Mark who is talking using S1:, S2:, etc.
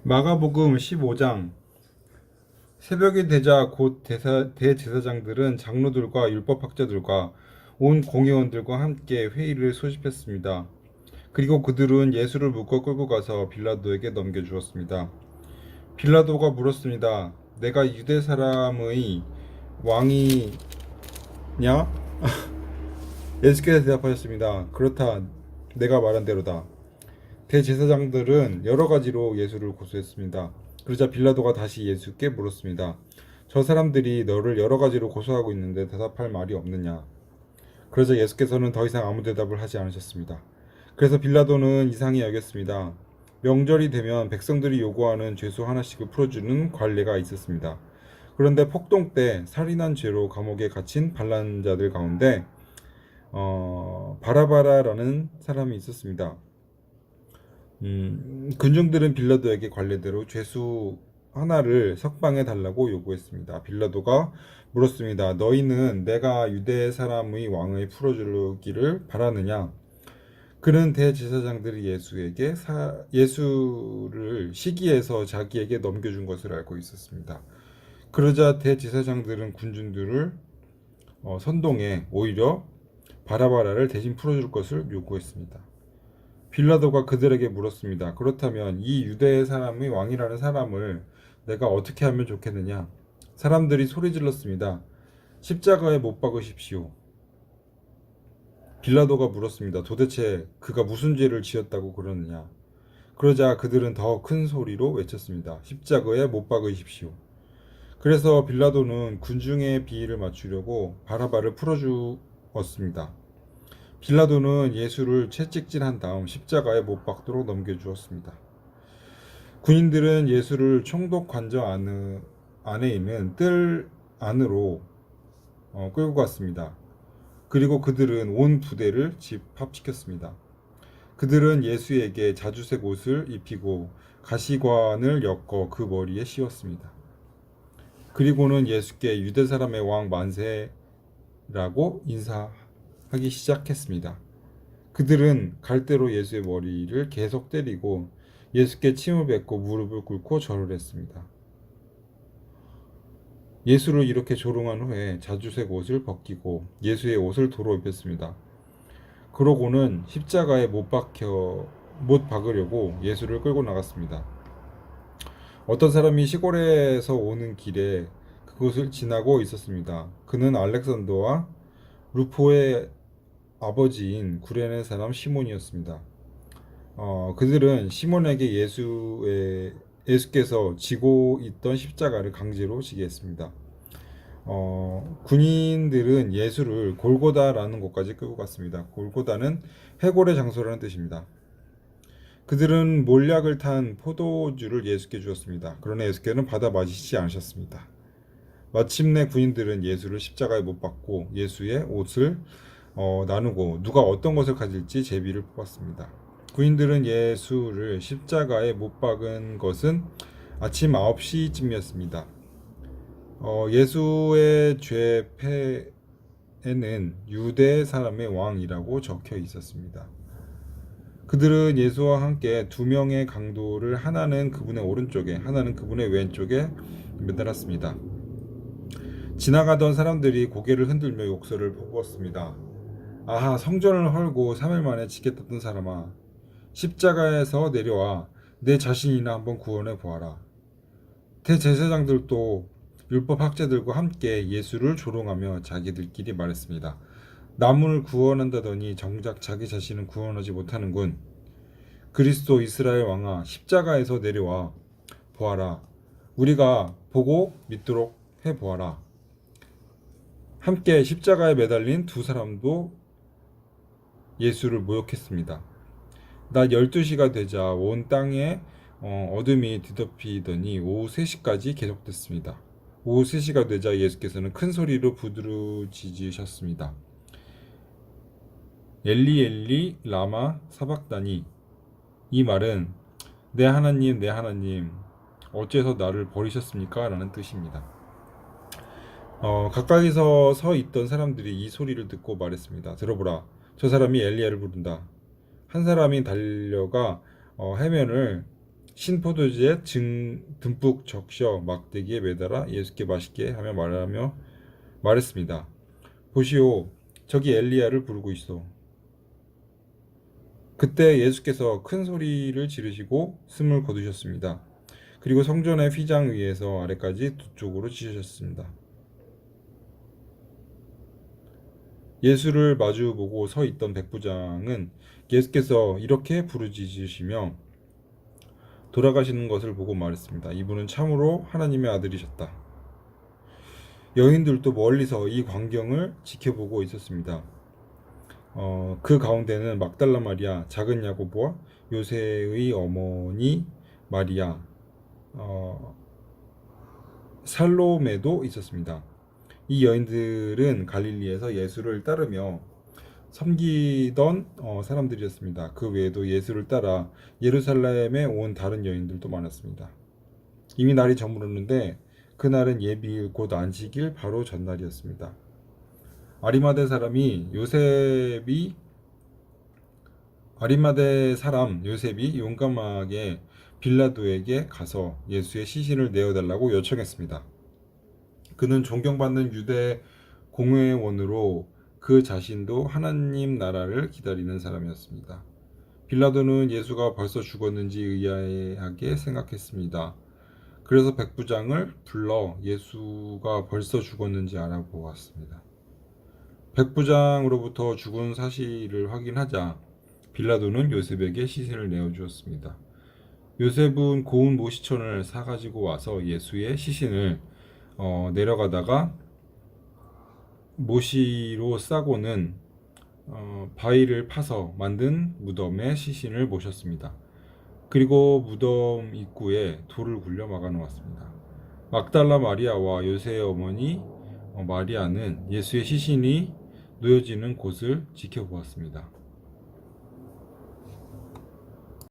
S1: 마가복음 15장. 새벽이 되자 곧 대제사장들은 장로들과 율법학자들과 온 공회원들과 함께 회의를 소집했습니다. 그리고 그들은 예수를 묶어 끌고 가서 빌라도에게 넘겨주었습니다. 빌라도가 물었습니다. 내가 유대 사람의 왕이냐? 예수께서 대답하셨습니다. 그렇다. 내가 말한 대로다. 대제사장들은 여러 가지로 예수를 고소했습니다. 그러자 빌라도가 다시 예수께 물었습니다. 저 사람들이 너를 여러 가지로 고소하고 있는데 대답할 말이 없느냐? 그러자 예수께서는 더 이상 아무 대답을 하지 않으셨습니다. 그래서 빌라도는 이상히 여겼습니다. 명절이 되면 백성들이 요구하는 죄수 하나씩을 풀어주는 관례가 있었습니다. 그런데 폭동 때 살인한 죄로 감옥에 갇힌 반란자들 가운데 바라바라라는 사람이 있었습니다. 군중들은 빌라도에게 관례대로 죄수 하나를 석방해 달라고 요구했습니다. 빌라도가 물었습니다. 너희는 내가 유대 사람의 왕을 풀어주기를 바라느냐? 그는 대제사장들이 예수를 시기해서 자기에게 넘겨준 것을 알고 있었습니다. 그러자 대제사장들은 군중들을 선동해 오히려 바라바라를 대신 풀어줄 것을 요구했습니다. 빌라도가 그들에게 물었습니다. 그렇다면 이 유대 사람의 왕이라는 사람을 내가 어떻게 하면 좋겠느냐? 사람들이 소리 질렀습니다. 십자가에 못 박으십시오. 빌라도가 물었습니다. 도대체 그가 무슨 죄를 지었다고 그러느냐? 그러자 그들은 더 큰 소리로 외쳤습니다. 십자가에 못 박으십시오. 그래서 빌라도는 군중의 비위를 맞추려고 바라바를 풀어주었습니다. 빌라도는 예수를 채찍질한 다음 십자가에 못 박도록 넘겨주었습니다. 군인들은 예수를 총독 관저 안에 있는 뜰 안으로 끌고 갔습니다. 그리고 그들은 온 부대를 집합시켰습니다. 그들은 예수에게 자주색 옷을 입히고 가시관을 엮어 그 머리에 씌웠습니다. 그리고는 예수께 유대 사람의 왕 만세라고 인사하기 시작했습니다. 그들은 갈대로 예수의 머리를 계속 때리고 예수께 침을 뱉고 무릎을 꿇고 절을 했습니다. 예수를 이렇게 조롱한 후에 자주색 옷을 벗기고 예수의 옷을 도로 입혔습니다. 그러고는 십자가에 못 박으려고 예수를 끌고 나갔습니다. 어떤 사람이 시골에서 오는 길에 그곳을 지나고 있었습니다. 그는 알렉산더와 루포의 아버지인 구레네 사람 시몬이었습니다. 그들은 시몬에게 예수께서 지고 있던 십자가를 강제로 지게 했습니다. 군인들은 예수를 골고다라는 곳까지 끌고 갔습니다. 골고다는 해골의 장소라는 뜻입니다. 그들은 몰약을 탄 포도주를 예수께 주었습니다. 그러나 예수께는 받아 마시지 않으셨습니다. 마침내 군인들은 예수를 십자가에 못 박고 예수의 옷을 나누고 누가 어떤 것을 가질지 제비를 뽑았습니다. 군인들은 예수를 십자가에 못 박은 것은 아침 9시쯤이었습니다. 예수의 죄패에는 유대 사람의 왕이라고 적혀 있었습니다. 그들은 예수와 함께 두 명의 강도를 하나는 그분의 오른쪽에 하나는 그분의 왼쪽에 매달았습니다. 지나가던 사람들이 고개를 흔들며 욕설을 퍼부었습니다. 아하, 성전을 헐고 3일 만에 지겠다던 사람아, 십자가에서 내려와 내 자신이나 한번 구원해 보아라. 대제사장들도 율법 학자들과 함께 예수를 조롱하며 자기들끼리 말했습니다. 남을 구원한다더니 정작 자기 자신은 구원하지 못하는군. 그리스도 이스라엘 왕아, 십자가에서 내려와 보아라. 우리가 보고 믿도록 해 보아라. 함께 십자가에 매달린 두 사람도 예수를 모욕했습니다. 낮 12시가 되자 온 땅에 어둠이 뒤덮이더니 오후 3시까지 계속됐습니다. 오후 3시가 되자 예수께서는 큰 소리로 부르짖으셨습니다. 엘리 엘리 라마 사박다니. 이 말은 내 하나님 내 하나님 어째서 나를 버리셨습니까? 라는 뜻입니다. 가까이서 서 있던 사람들이 이 소리를 듣고 말했습니다. 들어보라, 저 사람이 엘리야를 부른다. 한 사람이 달려가 해면을 신포도주에 듬뿍 적셔 막대기에 매달아 예수께 맛있게 하며 말했습니다. 보시오, 저기 엘리야를 부르고 있어. 그때 예수께서 큰 소리를 지르시고 숨을 거두셨습니다. 그리고 성전의 휘장 위에서 아래까지 두 쪽으로 찢으셨습니다. 예수를 마주보고 서 있던 백부장은 예수께서 이렇게 부르짖으시며 돌아가시는 것을 보고 말했습니다. 이분은 참으로 하나님의 아들이셨다. 여인들도 멀리서 이 광경을 지켜보고 있었습니다. 그 가운데는 막달라 마리아, 작은 야고보와 요새의 어머니 마리아, 살로메도 있었습니다. 이 여인들은 갈릴리에서 예수를 따르며 섬기던 사람들이었습니다. 그 외에도 예수를 따라 예루살렘에 온 다른 여인들도 많았습니다. 이미 날이 저물었는데 그날은 예비일 곧 안식일 바로 전날이었습니다. 아리마대 사람 요셉이 용감하게 빌라도에게 가서 예수의 시신을 내어달라고 요청했습니다. 그는 존경받는 유대 공회원으로 그 자신도 하나님 나라를 기다리는 사람이었습니다. 빌라도는 예수가 벌써 죽었는지 의아하게 생각했습니다. 그래서 백부장을 불러 예수가 벌써 죽었는지 알아보았습니다. 백부장으로부터 죽은 사실을 확인하자 빌라도는 요셉에게 시신을 내어주었습니다. 요셉은 고운 모시천을 사가지고 와서 예수의 시신을 내려가다가 모시로 싸고는 바위를 파서 만든 무덤에 시신을 모셨습니다. 그리고 무덤 입구에 돌을 굴려 막아 놓았습니다. 막달라 마리아와 요새의 어머니 마리아는 예수의 시신이 놓여지는 곳을 지켜보았습니다.